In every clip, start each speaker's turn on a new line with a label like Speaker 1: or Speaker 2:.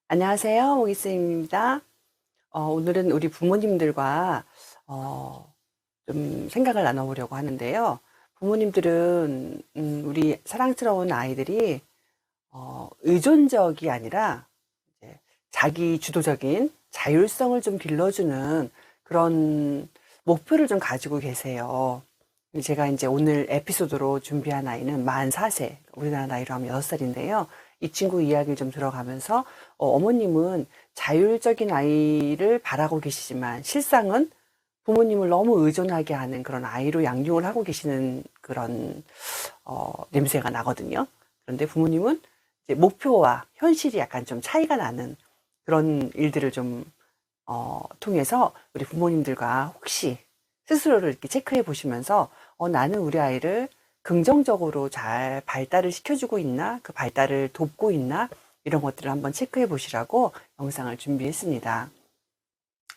Speaker 1: 안녕하세요. 모기쌤입니다. 오늘은 우리 부모님들과 좀 생각을 나눠보려고 하는데요. 부모님들은 우리 사랑스러운 아이들이 의존적이 아니라 이제 자기 주도적인 자율성을 좀 길러주는 그런 목표를 좀 가지고 계세요. 제가 이제 오늘 에피소드로 준비한 아이는 만 4세, 우리나라 나이로 하면 6살인데요. 이 친구 이야기를 좀 들어가면서 어머님은 자율적인 아이를 바라고 계시지만 실상은 부모님을 너무 의존하게 하는 그런 아이로 양육을 하고 계시는 그런 냄새가 나거든요. 그런데 부모님은 이제 목표와 현실이 약간 좀 차이가 나는 그런 일들을 좀 통해서 우리 부모님들과 혹시 스스로를 이렇게 체크해 보시면서 나는 우리 아이를 긍정적으로 잘 발달을 시켜주고 있나, 그 발달을 돕고 있나, 이런 것들을 한번 체크해 보시라고 영상을 준비했습니다.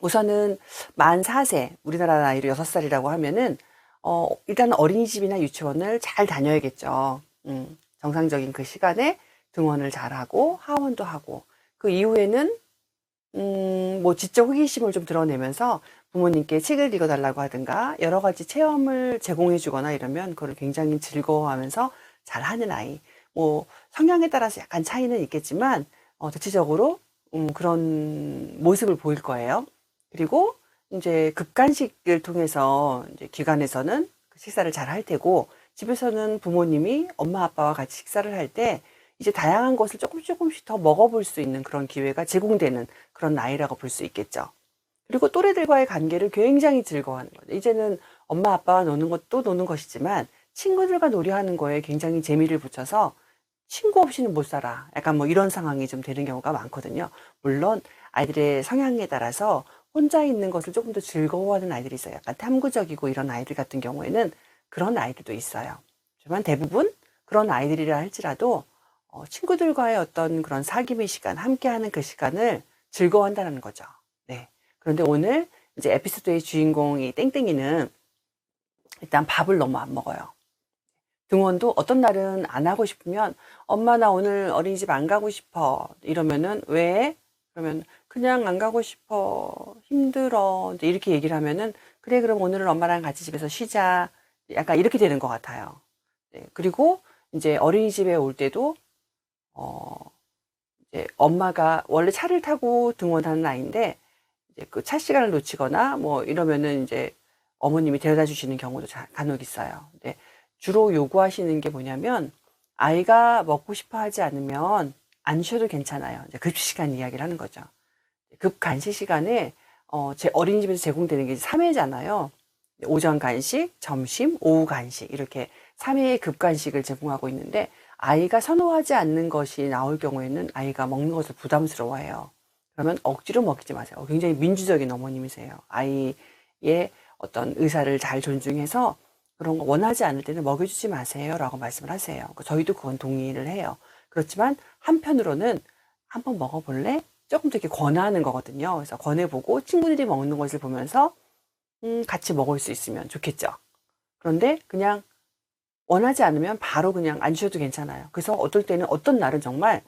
Speaker 1: 우선은 만 4세, 우리나라 나이로 6살이라고 하면은, 일단 어린이집이나 유치원을 잘 다녀야겠죠. 정상적인 그 시간에 등원을 잘하고, 하원도 하고, 그 이후에는 뭐 지적 호기심을 좀 드러내면서 부모님께 책을 읽어달라고 하든가 여러 가지 체험을 제공해 주거나 이러면 그걸 굉장히 즐거워하면서 잘하는 아이. 뭐 성향에 따라서 약간 차이는 있겠지만 대체적으로 그런 모습을 보일 거예요. 그리고 이제 급간식을 통해서 이제 기관에서는 그 식사를 잘 할 테고 집에서는 부모님이 엄마 아빠와 같이 식사를 할 때 이제 다양한 것을 조금씩 더 먹어볼 수 있는 그런 기회가 제공되는 그런 나이라고 볼 수 있겠죠. 그리고 또래들과의 관계를 굉장히 즐거워하는 거죠. 이제는 엄마 아빠와 노는 것도 노는 것이지만 친구들과 놀이하는 거에 굉장히 재미를 붙여서 친구 없이는 못 살아. 약간 뭐 이런 상황이 좀 되는 경우가 많거든요. 물론 아이들의 성향에 따라서 혼자 있는 것을 조금 더 즐거워하는 아이들이 있어요. 약간 탐구적이고 이런 아이들 같은 경우에는 그런 아이들도 있어요. 하지만 대부분 그런 아이들이라 할지라도 친구들과의 어떤 그런 사귐의 시간, 함께하는 그 시간을 즐거워한다는 거죠. 네. 그런데 오늘 이제 에피소드의 주인공이 땡땡이는 일단 밥을 너무 안 먹어요. 등원도 어떤 날은 안 하고 싶으면 엄마 나 오늘 어린이집 안 가고 싶어 이러면은 왜? 그러면 그냥 안 가고 싶어 힘들어 이제 이렇게 얘기를 하면은 그래 그럼 오늘은 엄마랑 같이 집에서 쉬자 약간 이렇게 되는 것 같아요. 네. 그리고 이제 어린이집에 올 때도 어 이제 엄마가 원래 차를 타고 등원하는 아이인데 이제 그 차 시간을 놓치거나 뭐 이러면은 이제 어머님이 데려다 주시는 경우도 간혹 있어요. 근데 주로 요구하시는 게 뭐냐면 아이가 먹고 싶어 하지 않으면 안 쉬어도 괜찮아요. 이제 급식 시간 이야기를 하는 거죠. 급 간식 시간에 제 어린이집에서 제공되는 게 3회잖아요. 오전 간식, 점심, 오후 간식 이렇게 3회의 급간식을 제공하고 있는데 아이가 선호하지 않는 것이 나올 경우에는 아이가 먹는 것을 부담스러워해요. 그러면 억지로 먹이지 마세요. 굉장히 민주적인 어머님이세요. 아이의 어떤 의사를 잘 존중해서 그런 거 원하지 않을 때는 먹여주지 마세요라고 말씀을 하세요. 저희도 그건 동의를 해요. 그렇지만 한편으로는 한번 먹어볼래? 조금 더 이렇게 권하는 거거든요. 그래서 권해보고 친구들이 먹는 것을 보면서 같이 먹을 수 있으면 좋겠죠. 그런데 그냥 원하지 않으면 바로 그냥 안 주셔도 괜찮아요. 그래서 어떨 때는 어떤 날은 정말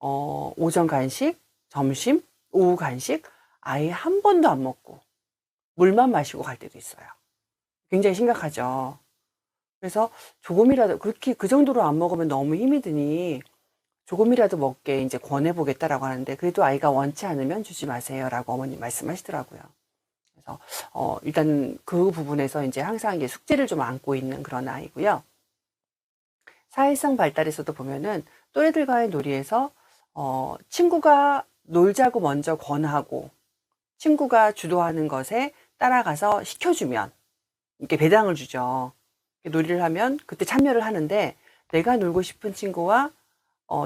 Speaker 1: 오전 간식, 점심, 오후 간식 아예 한 번도 안 먹고 물만 마시고 갈 때도 있어요. 굉장히 심각하죠. 그래서 조금이라도 그렇게 그 정도로 안 먹으면 너무 힘이 드니 조금이라도 먹게 이제 권해 보겠다라고 하는데 그래도 아이가 원치 않으면 주지 마세요라고 어머님 말씀하시더라고요. 그래서 일단 그 부분에서 이제 항상 이제 숙제를 좀 안고 있는 그런 아이고요. 사회성 발달에서도 보면은 또래들과의 놀이에서 친구가 놀자고 먼저 권하고 친구가 주도하는 것에 따라가서 시켜주면 이렇게 배당을 주죠. 놀이를 하면 그때 참여를 하는데 내가 놀고 싶은 친구와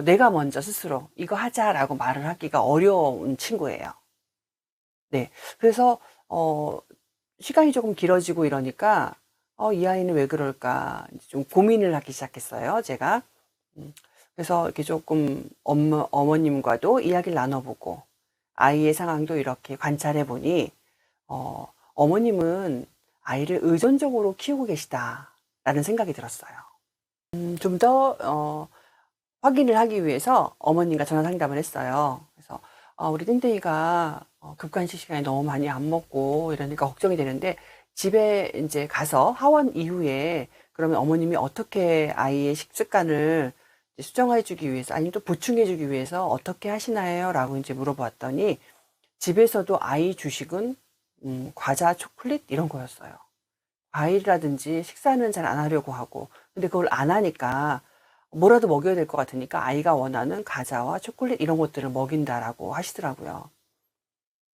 Speaker 1: 내가 먼저 스스로 이거 하자라고 말을 하기가 어려운 친구예요. 네. 그래서 시간이 조금 길어지고 이러니까 이 아이는 왜 그럴까 이제 좀 고민을 하기 시작했어요, 제가. 음. 그래서 이렇게 조금 어머님과도 이야기를 나눠보고 아이의 상황도 이렇게 관찰해 보니 어머님은 아이를 의존적으로 키우고 계시다라는 생각이 들었어요. 좀 더 확인을 하기 위해서 어머님과 전화 상담을 했어요. 그래서 우리 땡땡이가 급간식 시간에 너무 많이 안 먹고 이러니까 걱정이 되는데 집에 이제 가서 하원 이후에 그러면 어머님이 어떻게 아이의 식습관을 이제 수정해 주기 위해서 아니면 또 보충해 주기 위해서 어떻게 하시나요? 라고 이제 물어봤더니 집에서도 아이 주식은 과자, 초콜릿 이런 거였어요. 과일이라든지 식사는 잘 안 하려고 하고 근데 그걸 안 하니까 뭐라도 먹여야 될 것 같으니까 아이가 원하는 과자와 초콜릿 이런 것들을 먹인다라고 하시더라고요.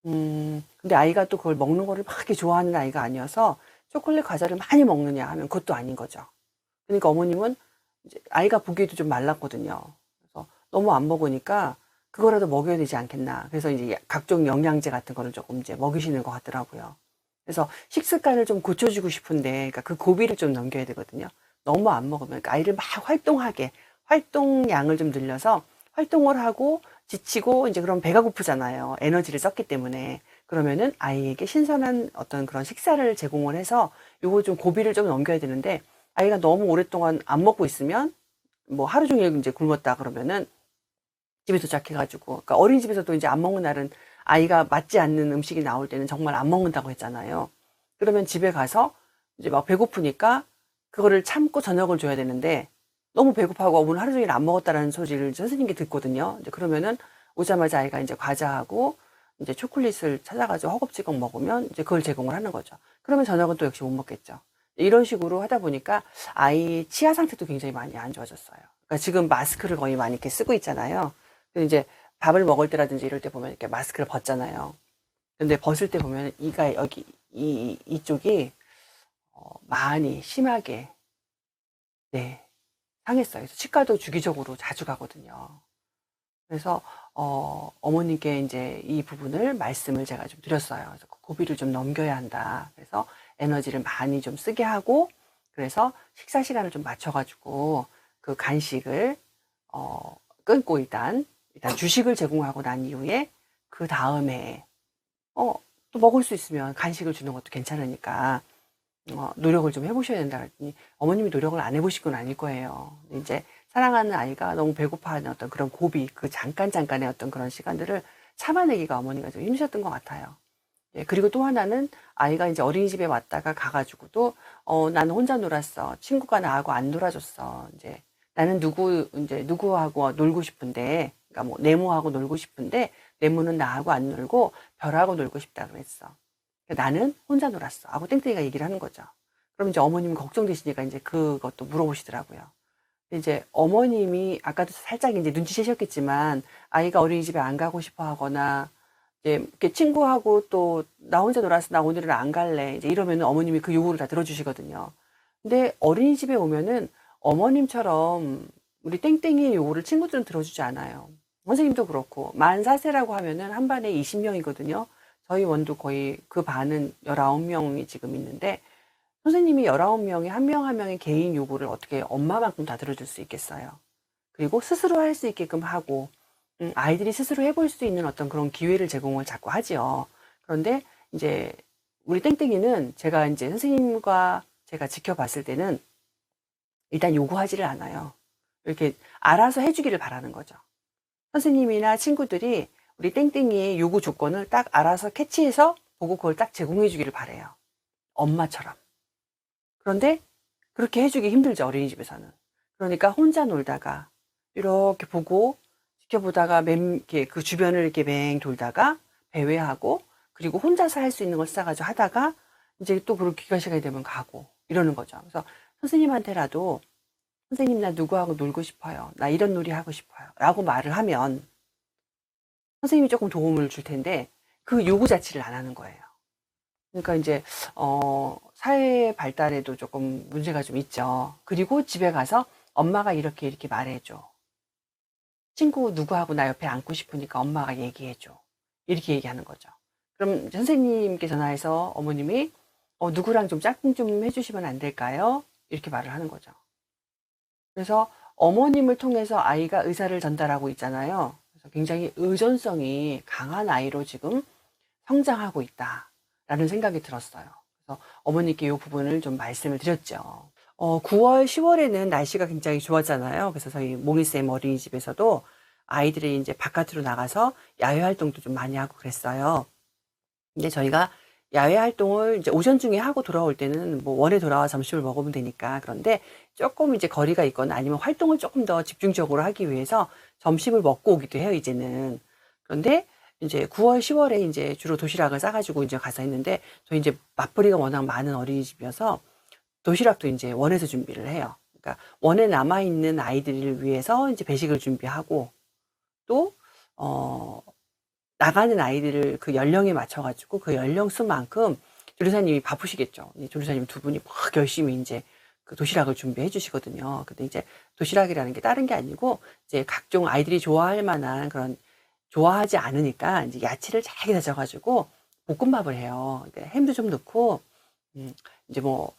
Speaker 1: 근데 아이가 또 그걸 먹는 거를 막 이렇게 좋아하는 아이가 아니어서 초콜릿 과자를 많이 먹느냐 하면 그것도 아닌 거죠. 그러니까 어머님은 이제 아이가 보기에도 좀 말랐거든요. 그래서 너무 안 먹으니까 그거라도 먹여야 되지 않겠나. 그래서 이제 각종 영양제 같은 거를 조금 이제 먹이시는 것 같더라고요. 그래서 식습관을 좀 고쳐주고 싶은데, 그러니까 그 고비를 좀 넘겨야 되거든요. 너무 안 먹으면, 그러니까 아이를 막 활동하게, 활동량을 좀 늘려서 활동을 하고 지치고 이제 그럼 배가 고프잖아요. 에너지를 썼기 때문에. 그러면은 아이에게 신선한 어떤 그런 식사를 제공을 해서 요거 좀 고비를 좀 넘겨야 되는데 아이가 너무 오랫동안 안 먹고 있으면 뭐 하루 종일 이제 굶었다 그러면은 집에 도착해가지고 그러니까 어린이집에서도 이제 안 먹는 날은 아이가 맞지 않는 음식이 나올 때는 정말 안 먹는다고 했잖아요. 그러면 집에 가서 이제 막 배고프니까 그거를 참고 저녁을 줘야 되는데 너무 배고파하고 오늘 하루 종일 안 먹었다라는 소리를 선생님께 듣거든요. 이제 그러면은 오자마자 아이가 이제 과자하고 이제 초콜릿을 찾아가지고 허겁지겁 먹으면 이제 그걸 제공을 하는 거죠. 그러면 저녁은 또 역시 못 먹겠죠. 이런 식으로 하다 보니까 아이 치아 상태도 굉장히 많이 안 좋아졌어요. 그러니까 지금 마스크를 거의 많이 이렇게 쓰고 있잖아요. 근데 이제 밥을 먹을 때라든지 이럴 때 보면 이렇게 마스크를 벗잖아요. 근데 벗을 때 보면 이가 여기 이쪽이 많이 심하게 네 상했어요. 그래서 치과도 주기적으로 자주 가거든요. 그래서 어머님께 이제 이 부분을 말씀을 제가 좀 드렸어요. 그래서 그 고비를 좀 넘겨야 한다. 그래서 에너지를 많이 좀 쓰게 하고 그래서 식사 시간을 좀 맞춰가지고 그 간식을 끊고 일단 주식을 제공하고 난 이후에 그 다음에 또 먹을 수 있으면 간식을 주는 것도 괜찮으니까 노력을 좀 해보셔야 된다 그랬더니 어머님이 노력을 안 해보신 건 아닐 거예요. 근데 이제 사랑하는 아이가 너무 배고파하는 어떤 그런 고비, 그 잠깐의 어떤 그런 시간들을 참아내기가 어머니가 좀 힘드셨던 것 같아요. 예, 그리고 또 하나는 아이가 이제 어린이집에 왔다가 가가지고도 나는 혼자 놀았어. 친구가 나하고 안 놀아줬어. 이제 나는 누구하고 놀고 싶은데, 그러니까 뭐 네모하고 놀고 싶은데 네모는 나하고 안 놀고 별하고 놀고 싶다 그랬어. 나는 혼자 놀았어. 하고 땡땡이가 얘기를 하는 거죠. 그럼 이제 어머님 걱정되시니까 이제 그것도 물어보시더라고요. 이제 어머님이 아까도 살짝 이제 눈치채셨겠지만 아이가 어린이집에 안 가고 싶어 하거나 이제 이렇게 친구하고 또 나 혼자 놀았어. 나 오늘은 안 갈래. 이제 이러면 어머님이 그 요구를 다 들어주시거든요. 근데 어린이집에 오면은 어머님처럼 우리 땡땡이의 요구를 친구들은 들어주지 않아요. 선생님도 그렇고 만 4세라고 하면은 한 반에 20명이거든요. 저희 원도 거의 그 반은 19명이 지금 있는데 선생님이 19명이 한 명 한 명의 개인 요구를 어떻게 엄마만큼 다 들어줄 수 있겠어요. 그리고 스스로 할 수 있게끔 하고 아이들이 스스로 해볼 수 있는 어떤 그런 기회를 제공을 자꾸 하지요. 그런데 이제 우리 땡땡이는 제가 이제 선생님과 제가 지켜봤을 때는 일단 요구하지를 않아요. 이렇게 알아서 해주기를 바라는 거죠. 선생님이나 친구들이 우리 땡땡이의 요구 조건을 딱 알아서 캐치해서 보고 그걸 딱 제공해 주기를 바래요. 엄마처럼. 그런데 그렇게 해주기 힘들죠, 어린이집에서는. 그러니까 혼자 놀다가 이렇게 보고 지켜보다가 이렇게 그 주변을 이렇게 맹 돌다가 배회하고 그리고 혼자서 할 수 있는 걸 싸가지고 하다가 이제 또 그런 귀가 시간이 되면 가고 이러는 거죠. 그래서 선생님한테라도 선생님 나 누구하고 놀고 싶어요. 나 이런 놀이 하고 싶어요. 라고 말을 하면 선생님이 조금 도움을 줄 텐데 그 요구 자체를 안 하는 거예요. 그러니까 이제 사회 발달에도 조금 문제가 좀 있죠. 그리고 집에 가서 엄마가 이렇게 이렇게 말해줘. 친구 누구하고 나 옆에 앉고 싶으니까 엄마가 얘기해줘. 이렇게 얘기하는 거죠. 그럼 선생님께 전화해서 어머님이 누구랑 좀 짝꿍 좀 해주시면 안 될까요? 이렇게 말을 하는 거죠. 그래서 어머님을 통해서 아이가 의사를 전달하고 있잖아요. 그래서 굉장히 의존성이 강한 아이로 지금 성장하고 있다라는 생각이 들었어요. 그래서 어머니께 이 부분을 좀 말씀을 드렸죠. 9월, 10월에는 날씨가 굉장히 좋았잖아요. 그래서 저희 몽이쌤 어린이집에서도 아이들이 이제 바깥으로 나가서 야외 활동도 좀 많이 하고 그랬어요. 근데 저희가 야외 활동을 이제 오전 중에 하고 돌아올 때는 뭐 원에 돌아와 점심을 먹으면 되니까. 그런데 조금 이제 거리가 있거나 아니면 활동을 조금 더 집중적으로 하기 위해서 점심을 먹고 오기도 해요, 이제는. 그런데 이제 9월, 10월에 이제 주로 도시락을 싸가지고 이제 가서 했는데, 저희 이제 맞벌이가 워낙 많은 어린이집이어서 도시락도 이제 원에서 준비를 해요. 그러니까 원에 남아있는 아이들을 위해서 이제 배식을 준비하고, 또, 어, 나가는 아이들을 그 연령에 맞춰가지고 그 연령 수만큼 조리사님이 바쁘시겠죠. 이 조리사님 두 분이 막 열심히 이제 그 도시락을 준비해 주시거든요. 근데 이제 도시락이라는 게 다른 게 아니고 이제 각종 아이들이 좋아할 만한 그런, 좋아하지 않으니까 이제 야채를 잘게 다져가지고 볶음밥을 해요. 그러니까 햄도 좀 넣고, 이제 뭐,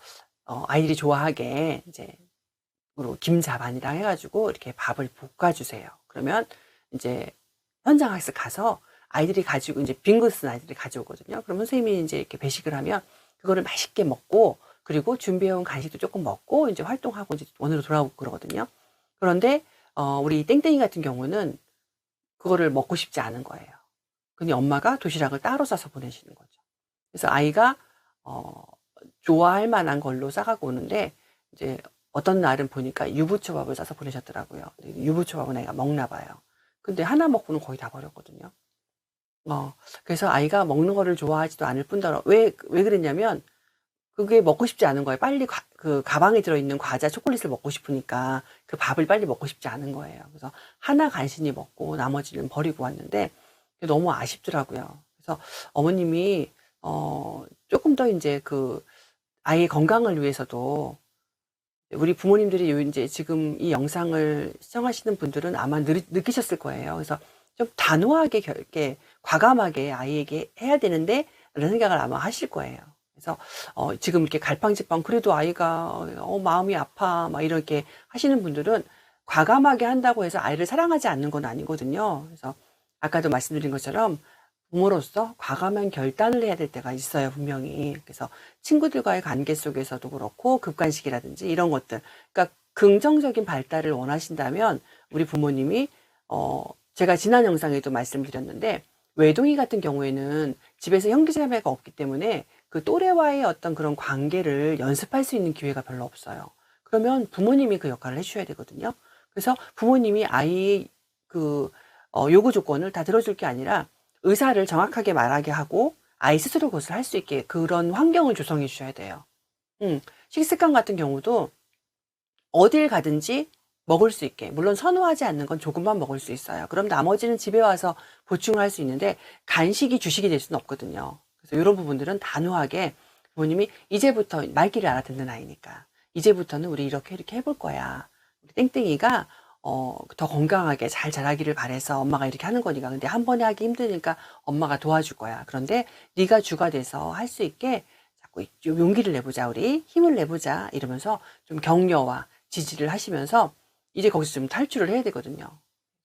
Speaker 1: 아이들이 좋아하게 이제 그리고 김자반이랑 해가지고 이렇게 밥을 볶아주세요. 그러면 이제 현장 학습 가서 아이들이 가지고 이제 빈 그릇은 아이들이 가져오거든요. 그러면 선생님이 이제 이렇게 배식을 하면 그거를 맛있게 먹고, 그리고 준비해온 간식도 조금 먹고 이제 활동하고 이제 원으로 돌아오고 그러거든요. 그런데 우리 땡땡이 같은 경우는 그거를 먹고 싶지 않은 거예요. 근데 엄마가 도시락을 따로 싸서 보내시는 거죠. 그래서 아이가 어, 좋아할 만한 걸로 싸가고 오는데, 이제 어떤 날은 보니까 유부초밥을 싸서 보내셨더라고요. 유부초밥은 애가 먹나 봐요. 근데 하나 먹고는 거의 다 버렸거든요. 그래서 아이가 먹는 거를 좋아하지도 않을 뿐더러, 왜 그랬냐면, 그게 먹고 싶지 않은 거예요. 빨리 그 가방에 들어있는 과자, 초콜릿을 먹고 싶으니까 그 밥을 빨리 먹고 싶지 않은 거예요. 그래서 하나 간신히 먹고 나머지는 버리고 왔는데, 너무 아쉽더라고요. 그래서 어머님이, 조금 더 이제 그 아이의 건강을 위해서도, 우리 부모님들이 이제 지금 이 영상을 시청하시는 분들은 아마 느끼셨을 거예요. 그래서 좀 단호하게 이렇게 과감하게 아이에게 해야 되는데 라는 생각을 아마 하실 거예요. 그래서 지금 이렇게 갈팡질팡 그래도 아이가 마음이 아파 막 이렇게 하시는 분들은, 과감하게 한다고 해서 아이를 사랑하지 않는 건 아니거든요. 그래서 아까도 말씀드린 것처럼 부모로서 과감한 결단을 해야 될 때가 있어요, 분명히. 그래서 친구들과의 관계 속에서도 그렇고 급간식이라든지 이런 것들, 그러니까 긍정적인 발달을 원하신다면 우리 부모님이, 제가 지난 영상에도 말씀드렸는데, 외동이 같은 경우에는 집에서 형제자매가 없기 때문에 그 또래와의 어떤 그런 관계를 연습할 수 있는 기회가 별로 없어요. 그러면 부모님이 그 역할을 해주셔야 되거든요. 그래서 부모님이 아이의 그 요구 조건을 다 들어줄 게 아니라 의사를 정확하게 말하게 하고 아이 스스로 그것을 할 수 있게 그런 환경을 조성해 주셔야 돼요. 식습관 같은 경우도 어딜 가든지 먹을 수 있게, 물론 선호하지 않는 건 조금만 먹을 수 있어요. 그럼 나머지는 집에 와서 보충을 할 수 있는데 간식이 주식이 될 수는 없거든요. 그래서 이런 부분들은 단호하게 부모님이, 이제부터 말귀를 알아듣는 아이니까 이제부터는 우리 이렇게 해볼 거야. 우리 땡땡이가 더 건강하게 잘 자라기를 바래서 엄마가 이렇게 하는 거니까. 근데 한 번에 하기 힘드니까 엄마가 도와줄 거야. 그런데 네가 주가 돼서 할 수 있게 자꾸 좀 용기를 내보자, 우리 힘을 내보자, 이러면서 좀 격려와 지지를 하시면서 이제 거기서 좀 탈출을 해야 되거든요.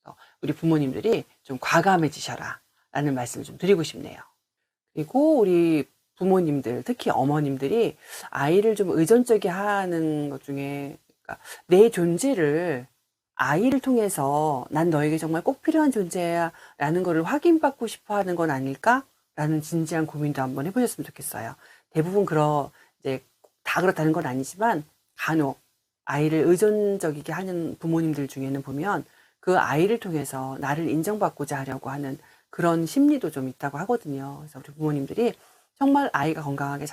Speaker 1: 그래서 우리 부모님들이 좀 과감해지셔라 라는 말씀을 좀 드리고 싶네요. 그리고 우리 부모님들, 특히 어머님들이 아이를 좀 의존적이 하는 것 중에, 그러니까 내 존재를 아이를 통해서 난 너에게 정말 꼭 필요한 존재야 라는 거를 확인받고 싶어 하는 건 아닐까? 라는 진지한 고민도 한번 해보셨으면 좋겠어요. 대부분 이제 다 그렇다는 건 아니지만 간혹 아이를 의존적이게 하는 부모님들 중에는 보면 그 아이를 통해서 나를 인정받고자 하려고 하는 그런 심리도 좀 있다고 하거든요. 그래서 우리 부모님들이 정말 아이가 건강하게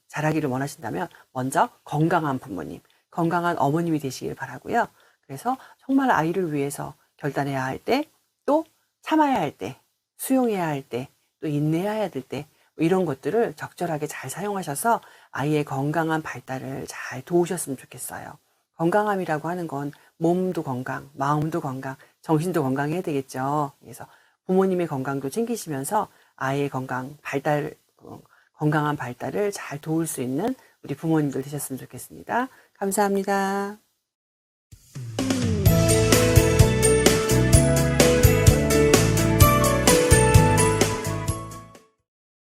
Speaker 1: 자라기를 원하신다면 먼저 건강한 부모님, 건강한 어머님이 되시길 바라고요. 그래서 정말 아이를 위해서 결단해야 할 때, 또 참아야 할 때, 수용해야 할 때, 또 인내해야 될 때, 이런 것들을 적절하게 잘 사용하셔서 아이의 건강한 발달을 잘 도우셨으면 좋겠어요. 건강함이라고 하는 건 몸도 건강, 마음도 건강, 정신도 건강해야 되겠죠. 그래서 부모님의 건강도 챙기시면서 아이의 건강한 발달을 잘 도울 수 있는 우리 부모님들 되셨으면 좋겠습니다. 감사합니다.